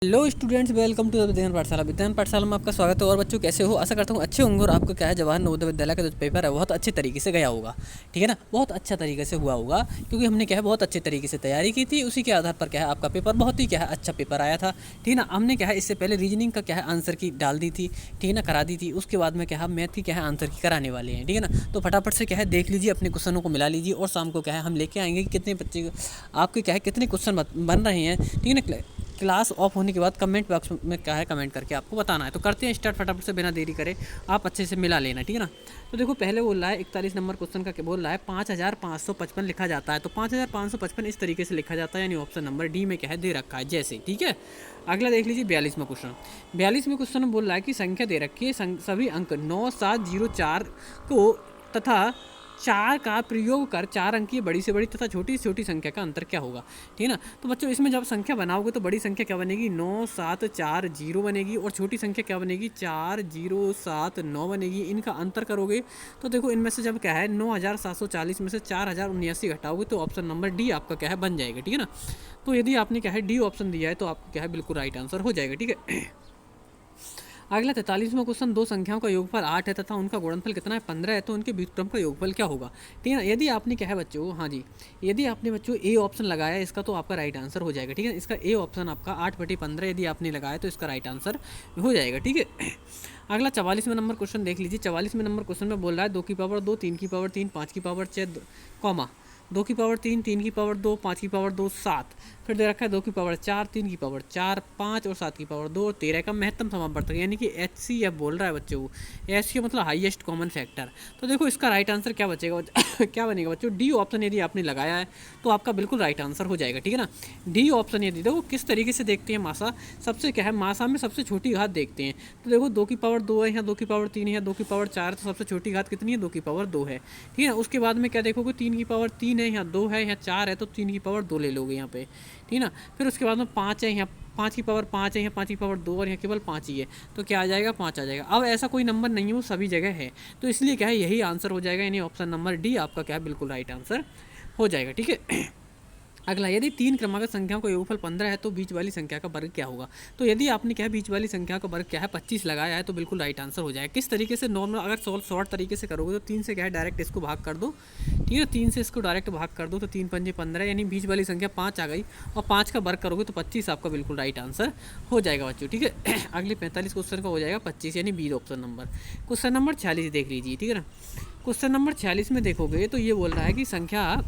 Hello students, welcome to the Vigyan Pathshala. विज्ञान पाठशाला में आपका स्वागत है। और बच्चों कैसे हो? आशा करता हूँ अच्छे होंगे। और आपका क्या है, जवाहर नवोदय विद्यालय का जो पेपर है बहुत अच्छे तरीके से गया होगा। ठीक है ना, बहुत अच्छा तरीके से हुआ होगा, क्योंकि हमने क्या है बहुत अच्छे तरीके से तैयारी की थी। उसी के आधार पर क्या है आपका पेपर बहुत ही क्या है अच्छा पेपर आया था। ठीक है ना, हमने क्या है इससे पहले रीजनिंग का क्या है आंसर की डाल दी थी, ठीक है ना, करा दी थी। उसके बाद में क्या है मैथ की क्या है आंसर की कराने वाले हैं। ठीक है ना, तो फटाफट से क्या है देख लीजिए, अपने क्वेश्चनों को मिला लीजिए। और शाम को क्या है हम लेके आएंगे कि कितने बच्चे आपके क्या है कितने क्वेश्चन बन रहे हैं। ठीक है ना, क्लास ऑफ होने के बाद कमेंट बॉक्स में क्या है कमेंट करके आपको बताना है। तो करते हैं स्टार्ट फटाफट से, बिना देरी करे। आप अच्छे से मिला लेना, ठीक है ना। तो देखो पहले बोल रहा है 41 नंबर क्वेश्चन का बोल रहा है 5555 लिखा जाता है। तो 5555 इस तरीके से लिखा जाता है, यानी ऑप्शन नंबर डी में क्या है दे रखा है जैसे। ठीक है, अगला देख लीजिए 42वां क्वेश्चन। 42वें क्वेश्चन में बोल रहा है कि संख्या दे रखी है, सभी अंक 9704 को तथा 4 का प्रयोग कर 4 अंकीय बड़ी से बड़ी तथा छोटी से छोटी संख्या का अंतर क्या होगा। ठीक है ना, तो बच्चों इसमें जब संख्या बनाओगे तो बड़ी संख्या क्या बनेगी 9740 बनेगी, और छोटी संख्या क्या बनेगी 4079 बनेगी। इनका अंतर करोगे तो देखो इनमें से जब क्या है 9740 में से 4079 घटाओगे तो ऑप्शन नंबर डी आपका क्या है बन जाएगा। ठीक है ना, तो यदि आपने क्या है डी ऑप्शन दिया है तो आपका क्या है बिल्कुल राइट आंसर हो जाएगा। ठीक है, अगला 43वां क्वेश्चन, दो संख्याओं का योगफल 8 है तथा उनका गुणनफल कितना है 15 है, तो उनके व्युत्क्रम का योगफल क्या होगा। ठीक है ना, यदि आपने क्या है बच्चों, हाँ जी, यदि आपने बच्चों ए ऑप्शन लगाया इसका तो आपका राइट आंसर हो जाएगा। ठीक है, इसका ए ऑप्शन आपका 8/15 यदि आपने लगाया तो इसका राइट आंसर हो जाएगा। ठीक है, अगला 44वां नंबर क्वेश्चन देख लीजिए। 44वें नंबर क्वेश्चन में बोल रहा है 2 की पावर 2, 3 की पावर 3, 5 की पावर 6, कॉमा 2 की पावर 3, 3 की पावर 2, 5 की पावर 2, 7। फिर दे रखा है 2 की पावर 4, 3 की पावर 4, 5 और 7 की पावर 2 और 13 का महत्तम समापवर्तक, यानी कि HCF बोल रहा है बच्चों को। HCF मतलब हाईएस्ट कॉमन फैक्टर। तो देखो इसका राइट आंसर क्या बचेगा क्या बनेगा बच्चों, डी ऑप्शन यदि आपने लगाया है तो आपका बिल्कुल राइट आंसर हो जाएगा। ठीक है ना, डी ऑप्शन यदि देखो किस तरीके से देखते हैं मासा, सबसे क्या है मासा में सबसे छोटी घात देखते हैं। तो देखो 2 की पावर 2 है, यहाँ 2 की पावर 3 है, यहाँ 2 की पावर 4, तो सबसे छोटी घात कितनी है 2 की पावर 2 है। ठीक है ना, उसके बाद में क्या देखोगे 3 की पावर 3 है, यहाँ 2 है, यहाँ 4 है, तो 3 की पावर 2 ले लोगे यहाँ पे। ठीक है ना, फिर उसके बाद में 5 है, यहाँ 5 की पावर 5 है, यहाँ 5 की पावर 2 और यहाँ केवल 5 ही है, तो क्या आ जाएगा 5 आ जाएगा। अब ऐसा कोई नंबर नहीं है, वो सभी जगह है, तो इसलिए क्या है यही आंसर हो जाएगा, यानी ऑप्शन नंबर डी आपका क्या है बिल्कुल राइट आंसर हो जाएगा। ठीक है, अगला यदि 3 क्रमागत संख्याओं का योगफल 15 है तो बीच वाली संख्या का वर्ग क्या होगा। तो यदि आपने क्या है बीच वाली संख्या का वर्ग क्या है 25 लगाया है तो बिल्कुल राइट आंसर हो जाएगा। किस तरीके से, नॉर्मल अगर शॉर्ट तरीके से करोगे तो 3 से क्या है डायरेक्ट इसको भाग कर दो। ठीक है, 3 से इसको डायरेक्ट भाग कर दो तो 3 पंजे 15, यानी बीच वाली संख्या 5 आ गई, और 5 का वर्ग करोगे तो 25 आपका बिल्कुल राइट आंसर हो जाएगा बच्चों। ठीक है, अगले 45 क्वेश्चन का हो जाएगा 25, यानी B option number. Question number 46 देख लीजिए। ठीक है ना, क्वेश्चन नंबर 46 में देखोगे तो ये बोल रहा है कि संख्या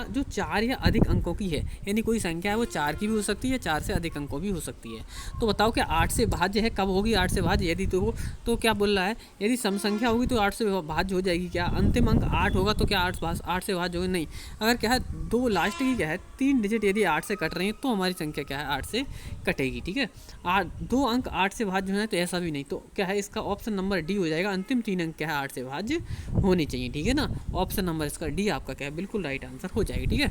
जो 4 या अधिक अंकों की है, यानी कोई संख्या है वो 4 की भी हो सकती है, 4 से अधिक अंकों भी हो सकती है। तो बताओ क्या 8 से भाज्य है, कब होगी 8 से भाज्य, यदि तो क्या बोल रहा है यदि सम संख्या होगी तो 8 से भाज्य हो जाएगी। क्या अंतिम अंक 8 होगा तो क्या 8 से भाज्य होगी, नहीं। अगर क्या है दो लास्ट की क्या है 3 डिजिट यदि 8 से कट रही है तो हमारी संख्या क्या है 8 से कटेगी। ठीक है, 2 अंक 8 से भाज्य होना है तो ऐसा भी नहीं, तो क्या है इसका ऑप्शन नंबर डी हो जाएगा। अंतिम 3 अंक क्या है 8 से भाज्य होनी चाहिए। ठीक है ना, ऑप्शन नंबर इसका डी आपका क्या है बिल्कुल राइट आंसर हो जाएगी। ठीक है,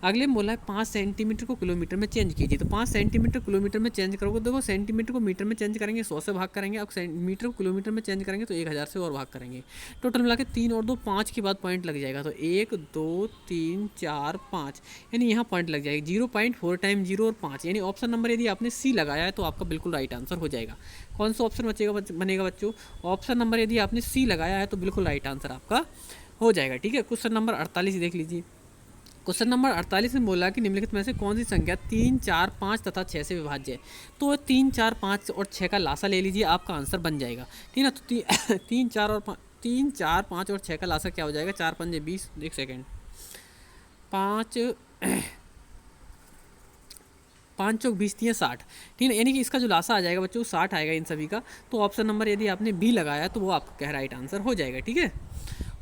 अगले में बोला है 5 सेंटीमीटर को किलोमीटर में चेंज कीजिए। तो 5 सेंटीमीटर किलोमीटर में चेंज करोगे, देखो सेंटीमीटर को मीटर में चेंज करेंगे 100 से भाग करेंगे, अब मीटर को किलोमीटर में चेंज करेंगे तो 1000 से और भाग करेंगे। टोटल मिला के 3 और 2 5 के बाद पॉइंट लग जाएगा, तो 1 2 3 4 5, यानी यहाँ पॉइंट लग जाएगी 0.4 टाइम 0 और 5, यानी ऑप्शन नंबर यदि आपने सी लगाया है तो आपका बिल्कुल राइट आंसर हो जाएगा। कौन सा ऑप्शन बनेगा बच्चों, ऑप्शन नंबर यदि आपने सी लगाया है तो बिल्कुल राइट आंसर आपका हो जाएगा। ठीक है, क्वेश्चन नंबर 48 देख लीजिए। क्वेश्चन नंबर 48 में बोला कि निम्नलिखित में से कौन सी संख्या 3 4 5 तथा 6 से विभाज्य है। तो 3 4 5 और 6 का लासा ले लीजिए, आपका आंसर बन जाएगा। ठीक है ना, तो 3 4 5 और 6 का लासा क्या हो जाएगा, 4 पंजे 20, 1 सेकेंड, 5 5 चौक 20 दिए 60। ठीक है, यानी कि इसका जो लासा आ जाएगा बच्चों 60 आएगा इन सभी का। तो ऑप्शन नंबर यदि आपने बी लगाया तो वो आपका क्या राइट आंसर हो जाएगा। ठीक है,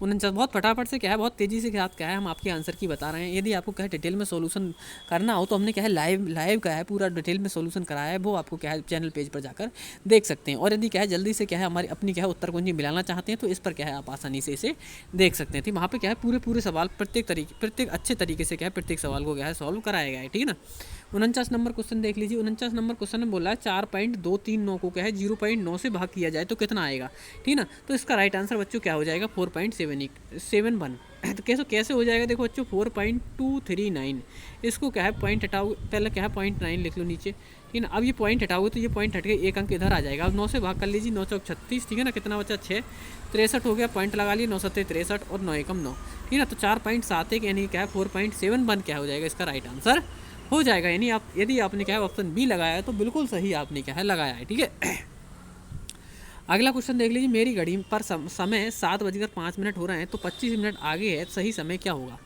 49 बहुत फटाफट से क्या है बहुत तेज़ी से क्या है हम आपके आंसर की बता रहे हैं। यदि आपको क्या है डिटेल में सोल्यूशन करना हो तो हमने क्या है लाइव का है पूरा डिटेल में सोल्यूशन कराया है, वो आपको क्या है चैनल पेज पर जाकर देख सकते हैं। और यदि क्या है जल्दी से क्या है हमारी अपनी क्या है उत्तर कुंजी मिलाना चाहते हैं तो इस पर क्या है आप आसानी से इसे देख सकते हैं। वहाँ पर क्या है पूरे सवाल प्रत्येक अच्छे तरीके से क्या है प्रत्येक सवाल को क्या है सॉल्व कराया गया है। ठीक है ना, 49 नंबर क्वेश्चन देख लीजिए। 49 नंबर क्वेश्चन में बोला है 4.239 को क्या है 0.9 से भाग किया जाए तो कितना आएगा, ठीक है ना। तो इसका राइट आंसर बच्चों क्या हो जाएगा 4.71। तो कैसे कैसे हो जाएगा, देखो बच्चों 4.239, इसको क्या है पॉइंट हटाओ, पहले क्या है 0.9 लिख लो नीचे, ठीक है ना। अब ये पॉइंट हटाओगे तो ये पॉइंट हट के एक अंक इधर आ जाएगा। अब 9 से भाग कर लीजिए, 9 चौक 36, ठीक है ना। कितना बचा 6, 63 हो गया, पॉइंट लगा लिए, 9 सत्ते 63 और 9 एकम 9, ठीक है ना। तो 4.71 यानी क्या है 4.71 क्या हो जाएगा इसका राइट आंसर हो जाएगा। यानी आप यदि आपने क्या है ऑप्शन बी लगाया है तो बिल्कुल सही आपने क्या है लगाया है, ठीक है। अगला क्वेश्चन देख लीजिए। मेरी घड़ी पर समय 7:05 हो रहे हैं तो 25 मिनट आगे है, सही समय क्या होगा।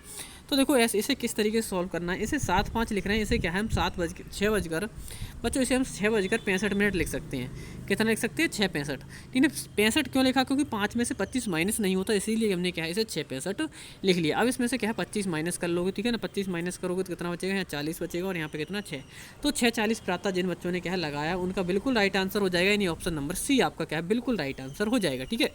तो देखो ऐसे इसे किस तरीके से सॉल्व करना है। इसे 7:05 लिख रहे हैं, इसे क्या है हम 6 बजकर बच्चों इसे हम 6:65 लिख सकते हैं। कितना लिख सकते हैं 6:65, ठीक है। 65 क्यों लिखा, क्योंकि 5 में से 25 माइनस नहीं होता, इसीलिए हमने क्या है इसे 6:65 लिख लिया। अब इसमें से क्या है 25 माइनस कर लोगे, ठीक है ना। 25 माइनस करोगे तो कितना बचेगा, यहाँ 40 बचेगा और यहाँ पे कितना 6। तो 6:40 प्रातः जिन बच्चों ने क्या है लगाया उनका बिल्कुल राइट आंसर हो जाएगा, यानी ऑप्शन नंबर सी आपका क्या है बिल्कुल राइट आंसर हो जाएगा, ठीक है।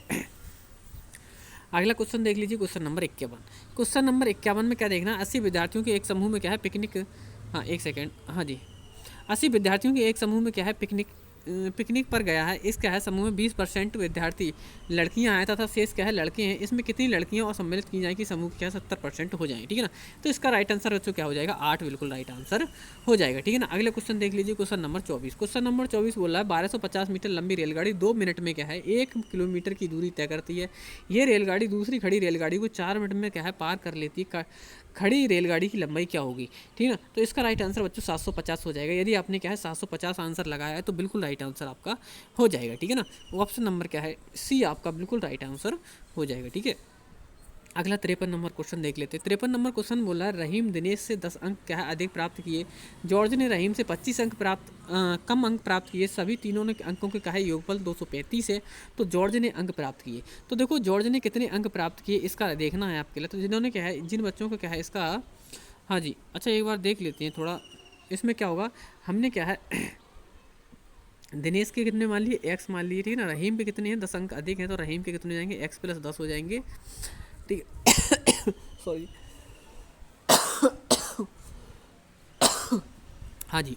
अगला क्वेश्चन देख लीजिए, क्वेश्चन नंबर 51। क्वेश्चन नंबर 51 में क्या देखना, 80 विद्यार्थियों के एक समूह में क्या है पिकनिक, हाँ एक सेकेंड, हाँ जी, 80 विद्यार्थियों के एक समूह में क्या है पिकनिक पर गया है। इस क्या है समूह में 20% विद्यार्थी लड़कियां हैं तथा शेष क्या है लड़के हैं। इसमें कितनी लड़कियां और सम्मिलित की जाए कि समूह क्या 70% हो जाए, ठीक है ना। तो इसका राइट आंसर बच्चों क्या हो जाएगा 8 बिल्कुल राइट आंसर हो जाएगा, ठीक है ना। अगले क्वेश्चन देख लीजिए, क्वेश्चन नंबर 24। क्वेश्चन नंबर 24 बोल रहा है 1250 मीटर लंबी रेलगाड़ी 2 मिनट में क्या है 1 किलोमीटर की दूरी तय करती है। ये रेलगाड़ी दूसरी खड़ी रेलगाड़ी को 4 मिनट में क्या है पार कर लेती है। खड़ी रेलगाड़ी की लंबाई क्या होगी, ठीक है ना। तो इसका राइट आंसर बच्चों 750 हो जाएगा। यदि आपने क्या है 750 आंसर लगाया है तो बिल्कुल राइट आंसर आपका हो जाएगा, ठीक है ना। ऑप्शन नंबर क्या है सी आपका बिल्कुल राइट आंसर हो जाएगा, ठीक है। अगला 53 नंबर क्वेश्चन देख लेते हैं। 53 नंबर क्वेश्चन बोला है रहीम दिनेश से 10 अंक क्या है अधिक प्राप्त किए। जॉर्ज ने रहीम से 25 अंक कम अंक प्राप्त किए। सभी तीनों ने अंकों के कहा योगफल 235 है, तो जॉर्ज ने अंक प्राप्त किए। तो देखो जॉर्ज ने कितने अंक प्राप्त किए इसका देखना है आपके लिए। तो जिन्होंने क्या है जिन बच्चों को क्या है इसका, हाँ जी अच्छा एक बार देख लेते हैं थोड़ा। इसमें क्या होगा, हमने क्या है दिनेश के कितने मान लिए एक्स मान लिए, ठीक है ना। रहीम पे कितने हैं 10 अंक अधिक हैं, तो रहीम के कितने हो जाएंगे एक्स प्लस 10 हो जाएंगे, ठीक है। सॉरी, हाँ जी।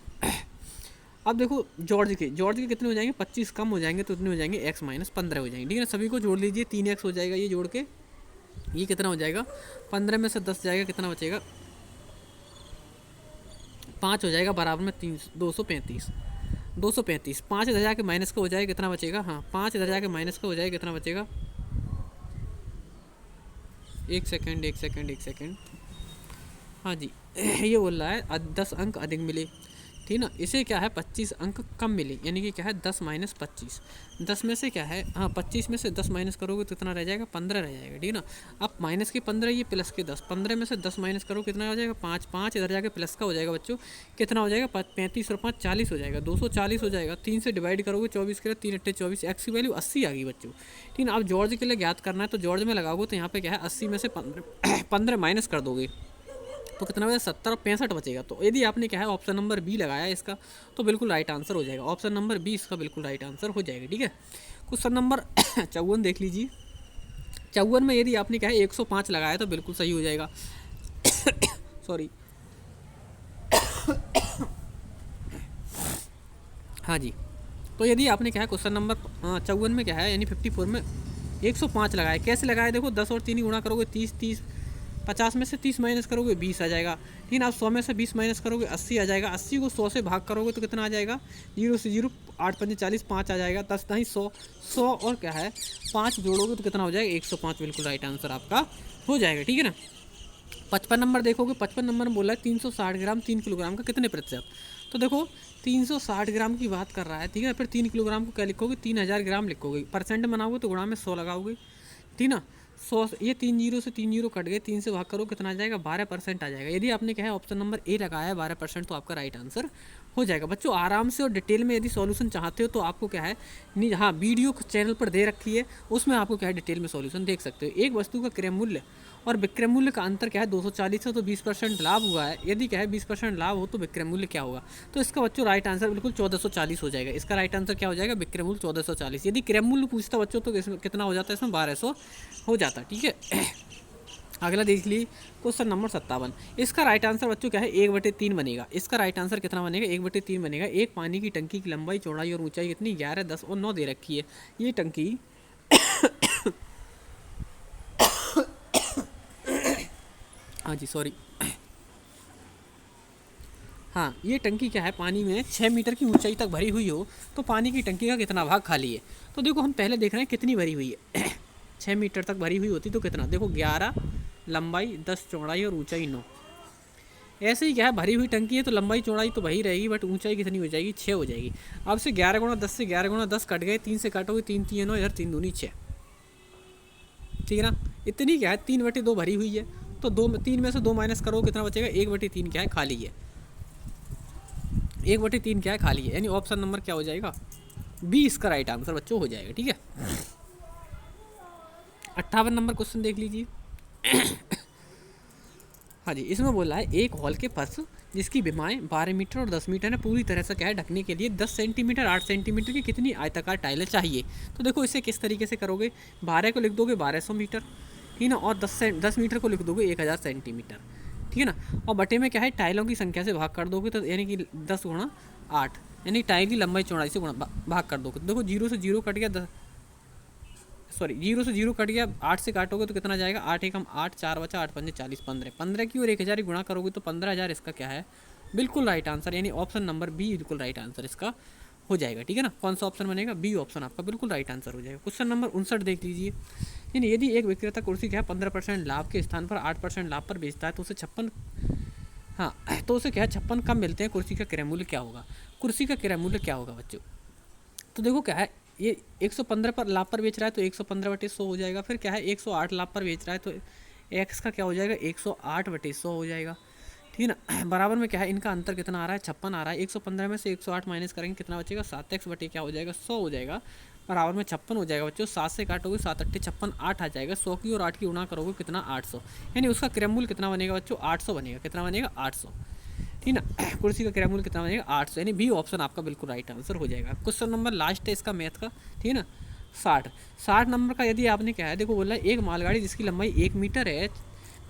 अब देखो जॉर्ज के कितने हो जाएंगे 25 कम हो जाएंगे तो इतने हो जाएंगे एक्स माइनस 15 हो जाएंगे, ठीक है ना। सभी को जोड़ लीजिए 3x हो जाएगा ये जोड़ के, ये कितना हो जाएगा 15 में से 10 जाएगा कितना बचेगा 5 हो जाएगा, बराबर में 235 5 इधर जाके माइनस का हो जाएगा कितना बचेगा, हाँ 5 इधर जाके माइनस का हो जाएगा कितना बचेगा, एक सेकेंड, हाँ जी। ये बोल रहा है 10 अंक अधिक मिले, ठीक ना। इसे क्या है 25 अंक कम मिले, यानी कि क्या है 10 माइनस 25, 10 में से क्या है हाँ 25 में से 10 माइनस करोगे तो कितना रह जाएगा 15 रह जाएगा, ठीक ना। अब माइनस के 15 ये प्लस के 10, 15 में से 10 माइनस करो कितना हो जाएगा 5 इधर जाके प्लस का हो जाएगा बच्चों, कितना हो जाएगा 35 और 5 40 हो जाएगा, 240 हो जाएगा। 3 से डिवाइड करोगे 24 के लिए 3 8 24, एक्स की वैल्यू 80 आ गई बच्चों, ठीक ना। अब जॉर्ज के लिए ज्ञात करना है तो जॉर्ज में लगाओगे तो यहाँ पे क्या है 80 में से 15 माइनस कर दोगे तो कितना बचा 70 और 65 बचेगा। तो यदि आपने क्या है ऑप्शन नंबर बी लगाया इसका तो बिल्कुल राइट आंसर हो जाएगा, ऑप्शन नंबर बी इसका बिल्कुल राइट आंसर हो जाएगा, ठीक है। क्वेश्चन नंबर 54 देख लीजिए। 54 में यदि आपने क्या है 105 लगाया तो बिल्कुल सही हो जाएगा। सॉरी, हाँ जी। तो यदि आपने क्या है क्वेश्चन नंबर 54 में क्या है यानी 54 में 105 लगाया, कैसे लगाया देखो 10 और 3 गुणा करोगे 30, 50 में से 30 माइनस करोगे 20 आ जाएगा, ठीक है। आप 100 में से 20 माइनस करोगे 80 आ जाएगा, 80 को 100 से भाग करोगे तो कितना आ जाएगा 0 से 0 8 5 40 5 आ जाएगा, 10 नहीं 100 और क्या है 5 जोड़ोगे तो कितना हो जाएगा 105 बिल्कुल राइट आंसर आपका हो जाएगा, ठीक है ना। 55 नंबर देखोगे, 55 नंबर में बोला है 360 ग्राम 3 किलोग्राम का कितने प्रतिशत। तो देखो 360 ग्राम की बात कर रहा है, ठीक है। फिर 3 किलोग्राम को क्या लिखोगे 3000 ग्राम लिखोगे, परसेंट बनाओगे तो गुणा में 100 लगाओगे, ठीक ना। 100 ये 3 जीरो से 3 जीरो कट गए, 3 से भाग करो कितना आ जाएगा 12% आ जाएगा। यदि आपने क्या है ऑप्शन नंबर ए लगाया है 12% तो आपका राइट आंसर हो जाएगा। बच्चों आराम से और डिटेल में यदि सॉल्यूशन चाहते हो तो आपको क्या है नहीं, हाँ वीडियो चैनल पर दे रखी है, उसमें आपको क्या है डिटेल में सॉल्यूशन देख सकते हो। एक वस्तु का क्रय मूल्य और विक्रय मूल्य का अंतर क्या है 240 है, तो 20% लाभ हुआ है। यदि क्या है 20% लाभ हो तो विक्रय मूल्य क्या होगा, तो इसका बच्चों राइट आंसर बिल्कुल 1440 हो जाएगा। इसका राइट आंसर क्या हो जाएगा विक्रय मूल्य 1440। यदि क्रय मूल्य पूछता बच्चों तो कितना हो जाता है इसमें 1200 हो जाता, ठीक है। अगला देख लीजिए क्वेश्चन नंबर 57। इसका राइट आंसर बच्चों क्या है, 1/3 बनेगा। इसका राइट आंसर कितना बनेगा, 1/3 बनेगा। एक पानी की टंकी की लंबाई, चौड़ाई और ऊंचाई कितनी, 11, 10 और 9 दे रखी है। ये टंकी हाँ जी सॉरी, हाँ ये टंकी क्या है, पानी में 6 मीटर की ऊंचाई तक भरी हुई हो तो पानी की टंकी का कितना भाग खाली है। तो देखो हम पहले देख रहे हैं कितनी भरी हुई है 6 मीटर तक भरी हुई होती तो कितना, देखो 11 लंबाई, 10 चौड़ाई और ऊंचाई 9। ऐसे ही क्या है, भरी हुई टंकी है तो लंबाई चौड़ाई तो वही रहेगी, बट ऊंचाई कितनी हो जाएगी, 6 हो जाएगी। अब से 11 गुणा 10 से 11 गुणा 10 कट गए, 3 से काटोगे 3 3 9, इधर 3 दूनी 6, ठीक है ना। इतनी क्या है, 3/2 भरी हुई है तो 3 में से 2 माइनस करो कितना बचेगा, 1/3 क्या है, खाली है। 1/3 क्या है, खाली है, यानी ऑप्शन नंबर क्या हो जाएगा, बी इसका राइट आंसर बच्चों हो जाएगा, ठीक है। 58 नंबर क्वेश्चन देख लीजिए। हाँ जी, इसमें बोला है एक हॉल के फर्श जिसकी विमाएँ 12 मीटर और 10 मीटर है, पूरी तरह से क्या है ढकने के लिए 10 सेंटीमीटर 8 सेंटीमीटर की कितनी आयताकार टाइलें चाहिए। तो देखो इसे किस तरीके से करोगे, 12 को लिख दोगे 1200 मीटर, ठीक है ना, और 10 मीटर को लिख दोगे 1000 सेंटीमीटर, ठीक है ना। और बटे में क्या है, टाइलों की संख्या से भाग कर दोगे तो यानी कि 10 गुणा 8, यानी टाइल की लंबाई चौड़ाई से गुणा भाग कर दोगे। देखो 0 से 0 कट गया, 0 से 0 कट गया, 8 से काटोगे तो कितना जाएगा, 8 1 8, 4 बचा, 8 5 40, 15 की और 1000 ही गुणा करोगे तो 15,000 इसका क्या है, बिल्कुल राइट आंसर, यानी ऑप्शन नंबर बी बिल्कुल राइट आंसर इसका हो जाएगा, ठीक है ना। कौन सा ऑप्शन बनेगा, बी ऑप्शन आपका बिल्कुल राइट आंसर हो जाएगा। क्वेश्चन नंबर 59 देख लीजिए। यानी यदि एक विक्रेता कुर्सी क्या है 15% लाभ के स्थान पर 8% लाभ पर बेचता है तो उसे 56, हाँ तो उसे क्या है 56 कम मिलते हैं, कुर्सी का क्रय मूल्य क्या होगा। कुर्सी का क्रय मूल्य क्या होगा बच्चों, तो देखो क्या है, ये 115 पर लाभ पर बेच रहा है तो 115/100 हो जाएगा। फिर क्या है 108 लाभ पर बेच रहा है तो एक्स का क्या हो जाएगा, 108/100 हो जाएगा, ठीक है ना। बराबर में क्या है, इनका अंतर कितना आ रहा है, 56 आ रहा है। 115 में से 108 माइनस करेंगे कितना बचेगा, 7x बटे क्या हो जाएगा, 100 हो जाएगा। बराबर में 56 हो जाएगा बच्चों, 7 से काटोगे 7 8 56, 8 आ जाएगा। 100 की और 8 की गुणा करोगे कितना, 800, यानी उसका क्रय मूल्य कितना बनेगा बच्चों, 800 बनेगा। कितना बनेगा, 800, ठीक ना। कुर्सी का क्रय मूल्य कितना बनेगा, 800, यानी बी ऑप्शन आपका बिल्कुल राइट आंसर हो जाएगा। क्वेश्चन नंबर लास्ट है इसका मैथ का, ठीक है ना, 60 नंबर का। यदि आपने क्या है, देखो बोला एक मालगाड़ी जिसकी लंबाई 1 मीटर है,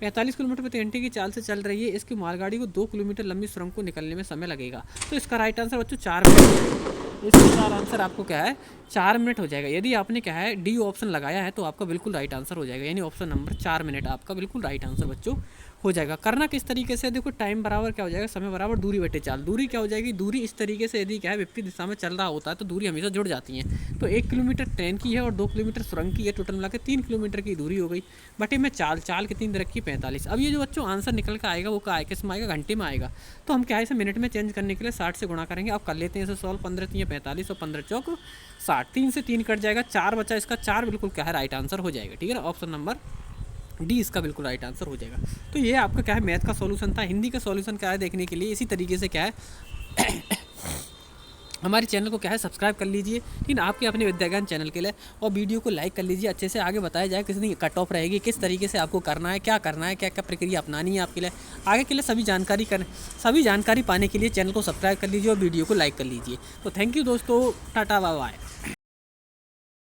45 किलोमीटर प्रति घंटे की चाल से चल रही है, इसकी मालगाड़ी को 2 किलोमीटर लंबी सुरंग को निकलने में समय लगेगा। तो इसका राइट आंसर बच्चों 4 मिनट, इसका चार आंसर आपको क्या है, 4 मिनट हो जाएगा। यदि आपने क्या है डी ऑप्शन लगाया है तो आपका बिल्कुल राइट आंसर हो जाएगा, यानी ऑप्शन नंबर 4 मिनट आपका बिल्कुल राइट आंसर बच्चों हो जाएगा। करना किस तरीके से, देखो टाइम बराबर क्या हो जाएगा, समय बराबर दूरी बटे चाल। दूरी क्या हो जाएगी, दूरी इस तरीके से यदि क्या है विपरीत दिशा में चल रहा होता है तो दूरी हमेशा जुड़ जाती है। तो 1 किलोमीटर ट्रेन की है और 2 किलोमीटर सुरंग की है, टोटल मिला के 3 किलोमीटर की दूरी हो गई। बटे में चाल, चाल कितनी दे रखी, 45। अब ये जो बच्चों आंसर निकल कर आएगा वो क्या है, किस में आएगा, घंटे में आएगा। तो हम क्या है इसे मिनट में चेंज करने के लिए 60 से गुणा करेंगे। अब कर लेते हैं इसे सॉल्व, 15 3 45 और 15 चौक 60, 3 से 3 कट जाएगा, 4 बचा, इसका 4 बिल्कुल क्या है राइट आंसर हो जाएगा, ठीक है ना। ऑप्शन नंबर डी इसका बिल्कुल राइट आंसर हो जाएगा। तो ये आपका क्या है मैथ का सॉल्यूशन था। हिंदी का सॉल्यूशन क्या है देखने के लिए इसी तरीके से क्या है हमारे चैनल को क्या है सब्सक्राइब कर लीजिए, ठीक है, आपके अपने विद्या ज्ञान चैनल के लिए, और वीडियो को लाइक कर लीजिए। अच्छे से आगे बताया जाए कितनी कट ऑफ रहेगी, किस तरीके से आपको करना है, क्या करना है, क्या क्या प्रक्रिया अपनानी है आपके लिए आगे के लिए। सभी जानकारी पाने के लिए चैनल को सब्सक्राइब कर लीजिए और वीडियो को लाइक कर लीजिए। तो थैंक यू दोस्तों, टाटा बाय बाय।